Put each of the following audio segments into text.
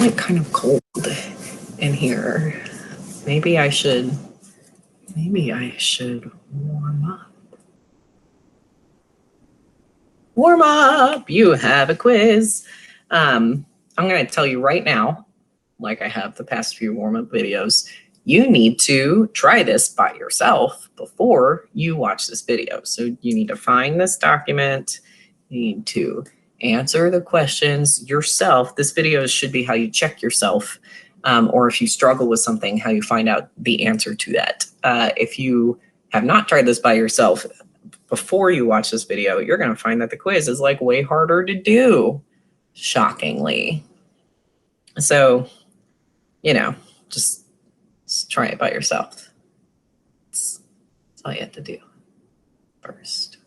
like kind of cold in here. Maybe I should warm up. Warm up, you have a quiz. I'm going to tell you right now, like I have the past few warm-up videos, you need to try this by yourself before you watch this video. So you need to find this document, you need to answer the questions yourself. This video should be how you check yourself, or if you struggle with something, how you find out the answer to that. If you have not tried this by yourself, before you watch this video, you're going to find that the quiz is like way harder to do, shockingly. So, you know, just try it by yourself. That's all you have to do first.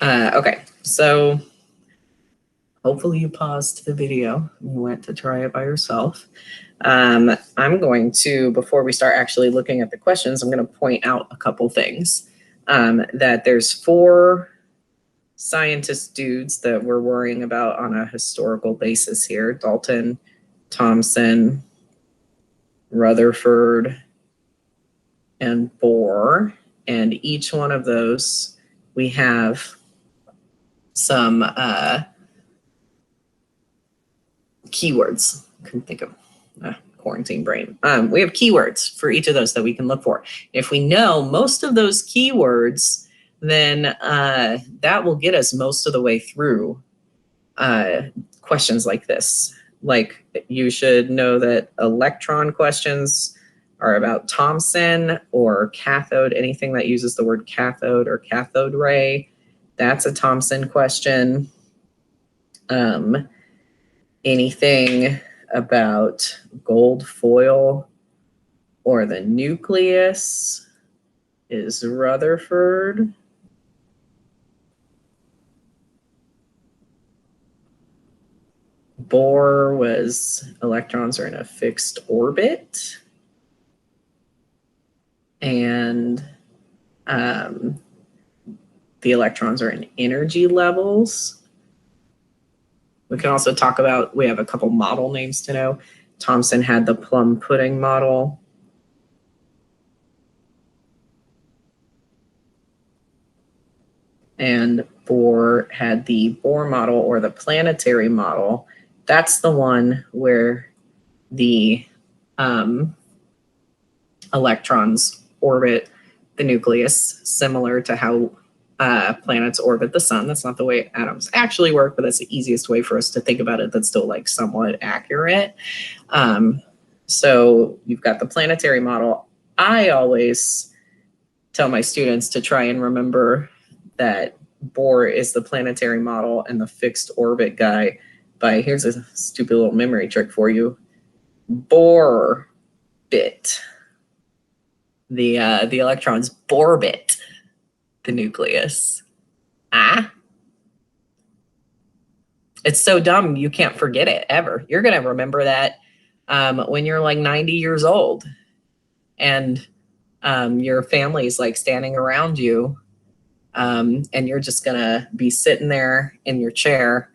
Okay, so hopefully you paused the video and you went to try it by yourself. I'm going to, before we start actually looking at the questions, I'm going to point out a couple things. That there's 4 scientist dudes that we're worrying about on a historical basis here: Dalton, Thomson, Rutherford, and Bohr. And each one of those, we have some keywords. Couldn't think of quarantine brain. We have keywords for each of those that we can look for. If we know most of those keywords, then that will get us most of the way through questions like this. Like, you should know that electron questions are about Thomson, or cathode, anything that uses the word cathode or cathode ray, that's a Thomson question. Anything about gold foil or the nucleus is Rutherford. Bohr was electrons are in a fixed orbit. And the electrons are in energy levels. We can also talk about, we have a couple model names to know. Thomson had the plum pudding model. And Bohr had the Bohr model, or the planetary model. That's the one where the electrons orbit the nucleus, similar to how planets orbit the sun. That's not the way atoms actually work, but that's the easiest way for us to think about it that's still like somewhat accurate. So you've got the planetary model. I always tell my students to try and remember that Bohr is the planetary model and the fixed orbit guy by, here's a stupid little memory trick for you, Bohr bit. The electrons Borbit the nucleus. It's so dumb you can't forget it ever. You're gonna remember that when you're like 90 years old, and your family's like standing around you, and you're just gonna be sitting there in your chair,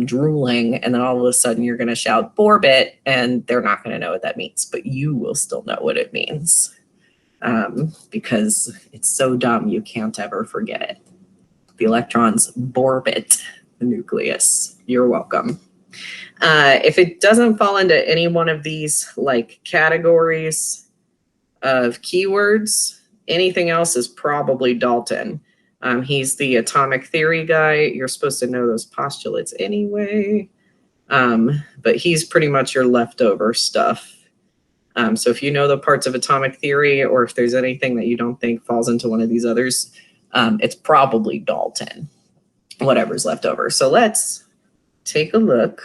drooling, and then all of a sudden you're gonna shout Borbit, and they're not gonna know what that means, but you will still know what it means. Because it's so dumb you can't ever forget it. The electrons Borbit the nucleus. You're welcome. If it doesn't fall into any one of these like categories of keywords, anything else is probably Dalton. He's the atomic theory guy. You're supposed to know those postulates anyway, but he's pretty much your leftover stuff. So if you know the parts of atomic theory, or if there's anything that you don't think falls into one of these others, it's probably Dalton, whatever's left over. So let's take a look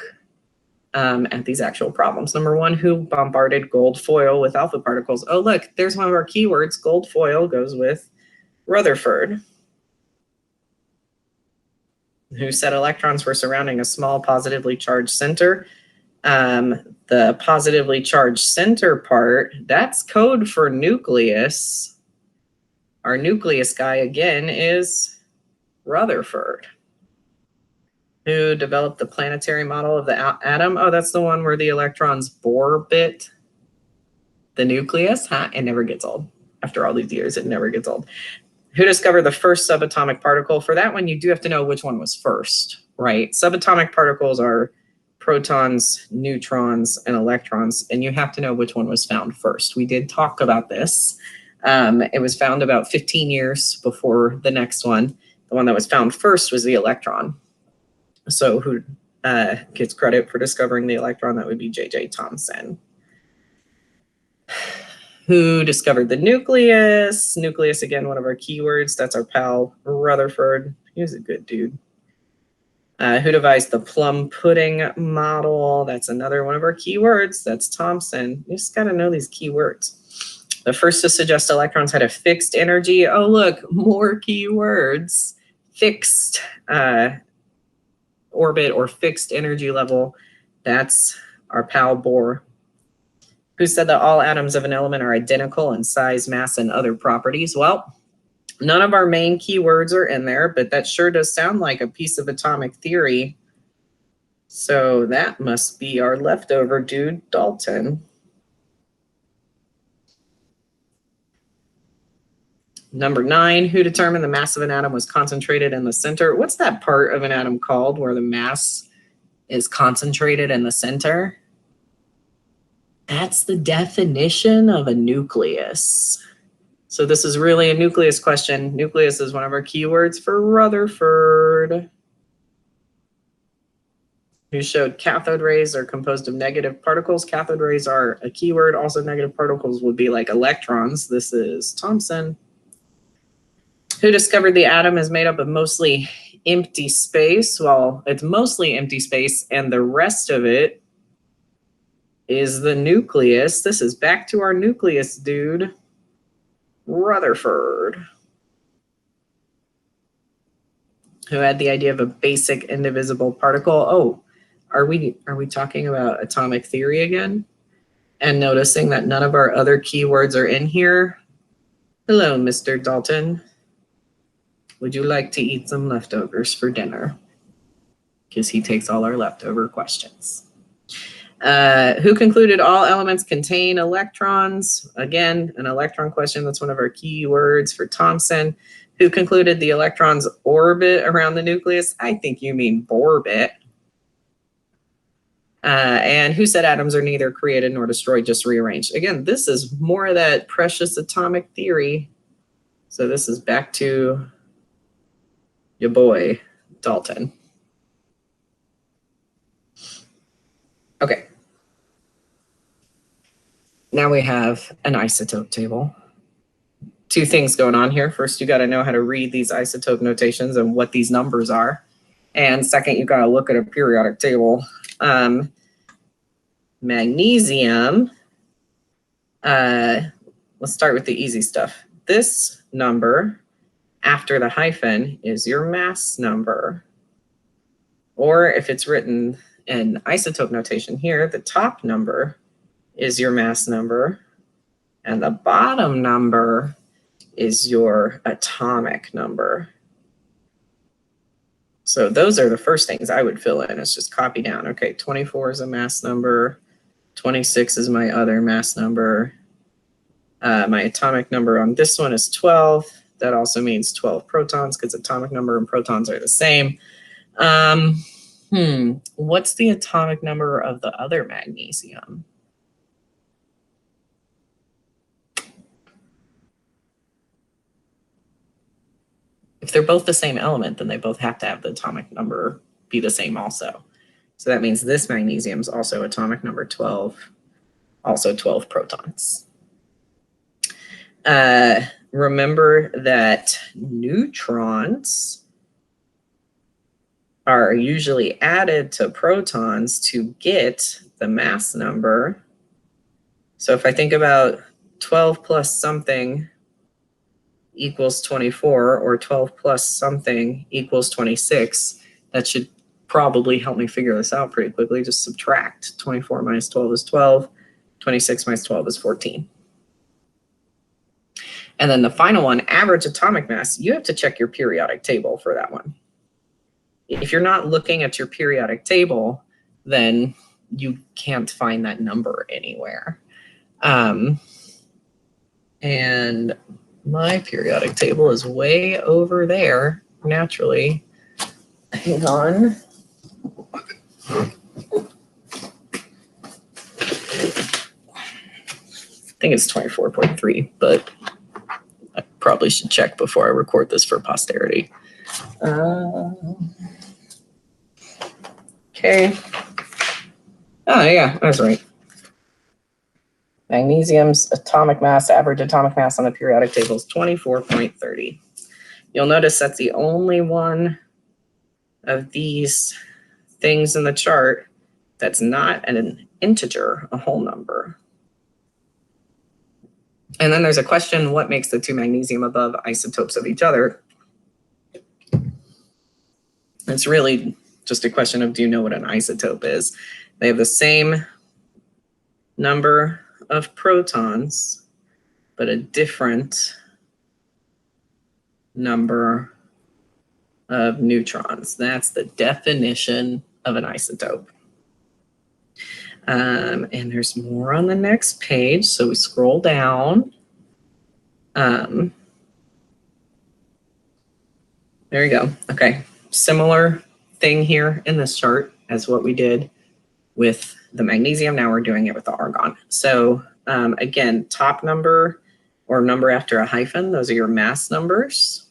at these actual problems. Number 1, who bombarded gold foil with alpha particles? Oh, look, there's one of our keywords. Gold foil goes with Rutherford. Who said electrons were surrounding a small positively charged center? The positively charged center part, that's code for nucleus. Our nucleus guy again is Rutherford. Who developed the planetary model of the atom? Oh, that's the one where the electrons orbit the nucleus. Huh? It never gets old. After all these years, it never gets old. Who discovered the first subatomic particle? For that one, you do have to know which one was first, right? Subatomic particles are protons, neutrons, and electrons, and you have to know which one was found first. We did talk about this. It was found about 15 years before the next one. The one that was found first was the electron. So who gets credit for discovering the electron? That would be J.J. Thomson. Who discovered the nucleus? Nucleus, again, one of our keywords. That's our pal Rutherford. He was a good dude. Who devised the plum pudding model? That's another one of our keywords. That's Thomson. You just got to know these keywords. The first to suggest electrons had a fixed energy. Oh, look, more keywords. Fixed orbit or fixed energy level. That's our pal Bohr. Who said that all atoms of an element are identical in size, mass, and other properties? Well, none of our main keywords are in there, but that sure does sound like a piece of atomic theory. So that must be our leftover dude, Dalton. Number 9, who determined the mass of an atom was concentrated in the center? What's that part of an atom called where the mass is concentrated in the center? That's the definition of a nucleus. So this is really a nucleus question. Nucleus is one of our keywords for Rutherford. Who showed cathode rays are composed of negative particles. Cathode rays are a keyword. Also negative particles would be like electrons. This is Thomson. Who discovered the atom is made up of mostly empty space? Well, it's mostly empty space, and the rest of it is the nucleus. This is back to our nucleus, dude. Rutherford. Who had the idea of a basic indivisible particle? Oh, are we talking about atomic theory again? And noticing that none of our other keywords are in here? Hello, Mr. Dalton. Would you like to eat some leftovers for dinner? Because he takes all our leftover questions. Who concluded all elements contain electrons? Again, an electron question. That's one of our key words for Thomson. Who concluded the electrons orbit around the nucleus? I think you mean Borbit. And who said atoms are neither created nor destroyed, just rearranged? Again, this is more of that precious atomic theory. So this is back to your boy, Dalton. Okay. Now we have an isotope table. Two things going on here. First, you got to know how to read these isotope notations and what these numbers are. And second, you got to look at a periodic table. Magnesium, let's start with the easy stuff. This number after the hyphen is your mass number. Or if it's written in isotope notation here, the top number is your mass number, and the bottom number is your atomic number. So those are the first things I would fill in. It's just copy down. Okay, 24 is a mass number. 26 is my other mass number. My atomic number on this one is 12. That also means 12 protons because atomic number and protons are the same. What's the atomic number of the other magnesium? If they're both the same element, then they both have to have the atomic number be the same also. So that means this magnesium is also atomic number 12, also 12 protons. Remember that neutrons are usually added to protons to get the mass number. So if I think about 12 plus something equals 24, or 12 plus something equals 26, that should probably help me figure this out pretty quickly. Just subtract. 24 minus 12 is 12. 26 minus 12 is 14. And then the final one, average atomic mass. You have to check your periodic table for that one. if you're not looking at your periodic table, then you can't find that number anywhere. And my periodic table is way over there naturally. Hang on. I think it's 24.3, but I probably should check before I record this for posterity. Okay. Oh, yeah, that's right. Magnesium's atomic mass, average atomic mass on the periodic table is 24.30. You'll notice that's the only one of these things in the chart that's not an integer, a whole number. And then there's a question, what makes the two magnesium above isotopes of each other? It's really just a question of, do you know what an isotope is? They have the same number of protons, but a different number of neutrons. That's the definition of an isotope. And there's more on the next page. So we scroll down. There you go. Okay. Similar thing here in this chart as what we did with the magnesium. Now we're doing it with the argon. So again, top number or number after a hyphen, those are your mass numbers.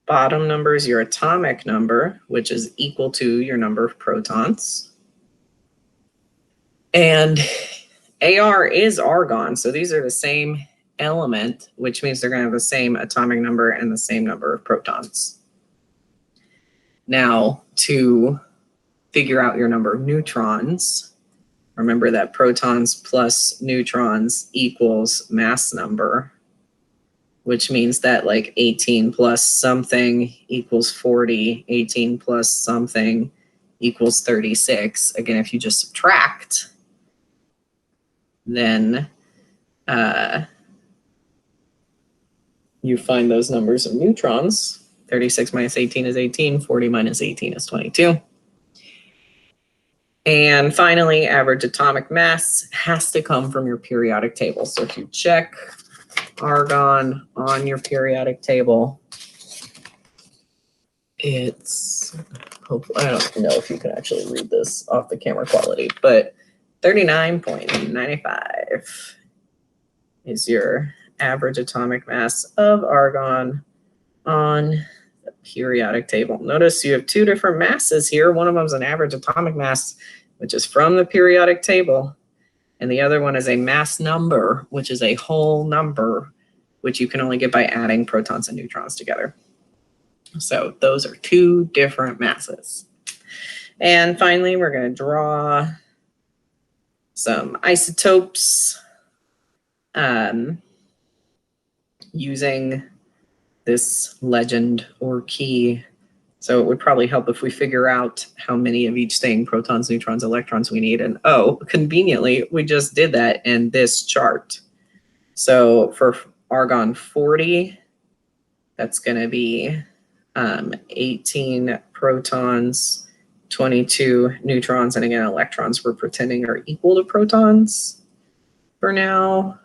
Bottom number is your atomic number, which is equal to your number of protons. And AR is argon, so these are the same element, which means they're going to have the same atomic number and the same number of protons. Now, to figure out your number of neutrons, remember that protons plus neutrons equals mass number, which means that like 18 plus something equals 40, 18 plus something equals 36. Again, if you just subtract, then you find those numbers of neutrons. 36 minus 18 is 18, 40 minus 18 is 22. And finally, average atomic mass has to come from your periodic table. So if you check argon on your periodic table, it's, hopefully, I don't know if you can actually read this off the camera quality, but 39.95 is your average atomic mass of argon on the periodic table. Notice you have two different masses here. One of them is an average atomic mass, which is from the periodic table, and the other one is a mass number, which is a whole number, which you can only get by adding protons and neutrons together. So those are two different masses. And finally, we're going to draw some isotopes using this legend or key. So it would probably help if we figure out how many of each thing, protons, neutrons, electrons, we need. And oh, conveniently, we just did that in this chart. So for argon 40, that's going to be 18 protons, 22 neutrons, and again, electrons we're pretending are equal to protons for now.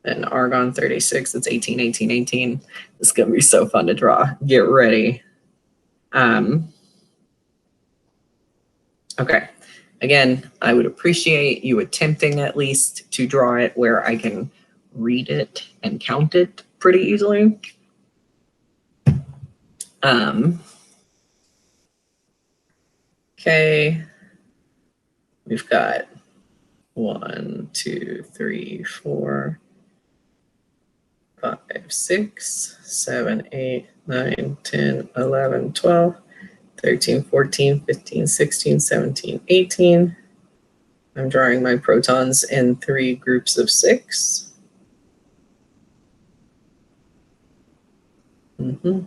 And argon 36, it's 18, 18, 18. This is going to be so fun to draw. Get ready. Okay. Again, I would appreciate you attempting at least to draw it where I can read it and count it pretty easily. Okay. We've got 1, 2, 3, 4, 5, 6, 7, 8, 9, 10, 11, 12, 13, 14, 15, 16, 17, 18. I'm drawing my protons in 3 groups of 6. And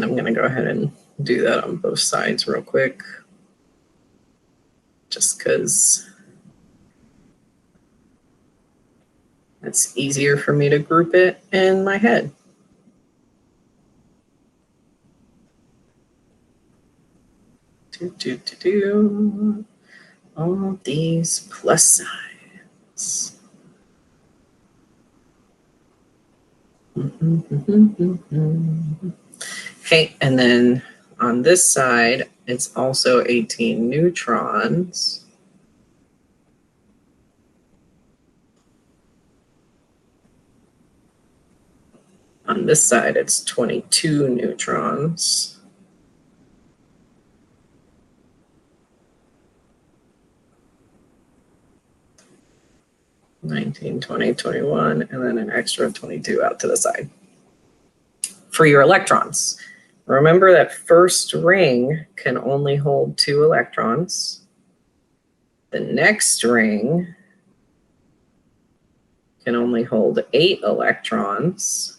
I'm going to go ahead and do that on both sides real quick, just because It's easier for me to group it in my head. All these plus signs. Okay, and then on this side, it's also 18 neutrons. On this side, it's 22 neutrons. (19, 20, 21, and then an extra 22 out to the side. For your electrons, remember that first ring can only hold 2 electrons. The next ring can only hold 8 electrons.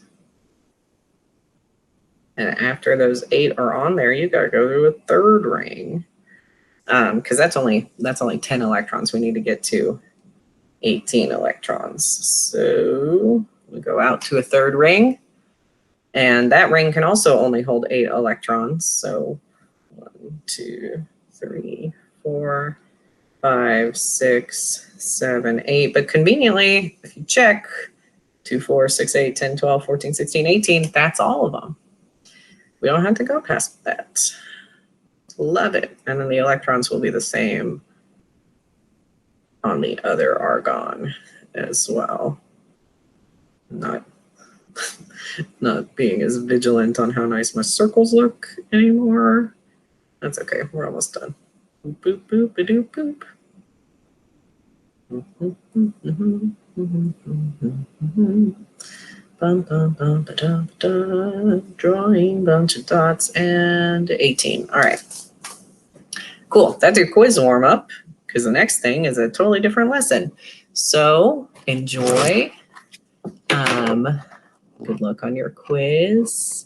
And after those 8 are on there, you got to go to a third ring. Because that's only 10 electrons. We need to get to 18 electrons. So we go out to a third ring. And that ring can also only hold 8 electrons. So 1, 2, 3, 4, 5, 6, 7, 8. But conveniently, if you check 2, 4, 6, 8, 10, 12, 14, 16, 18, that's all of them. We don't have to go past that. Love it. And then the electrons will be the same on the other argon as well. Not being as vigilant on how nice my circles look anymore. That's okay. We're almost done. Boop, boop, ba-doop, boop. Bum, bum, bum, ba-da, ba-da. Drawing bunch of dots and 18. All right. Cool. That's your quiz warm up, because the next thing is a totally different lesson. So enjoy. Good luck on your quiz.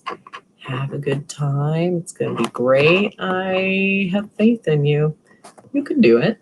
Have a good time. It's going to be great. I have faith in you. You can do it.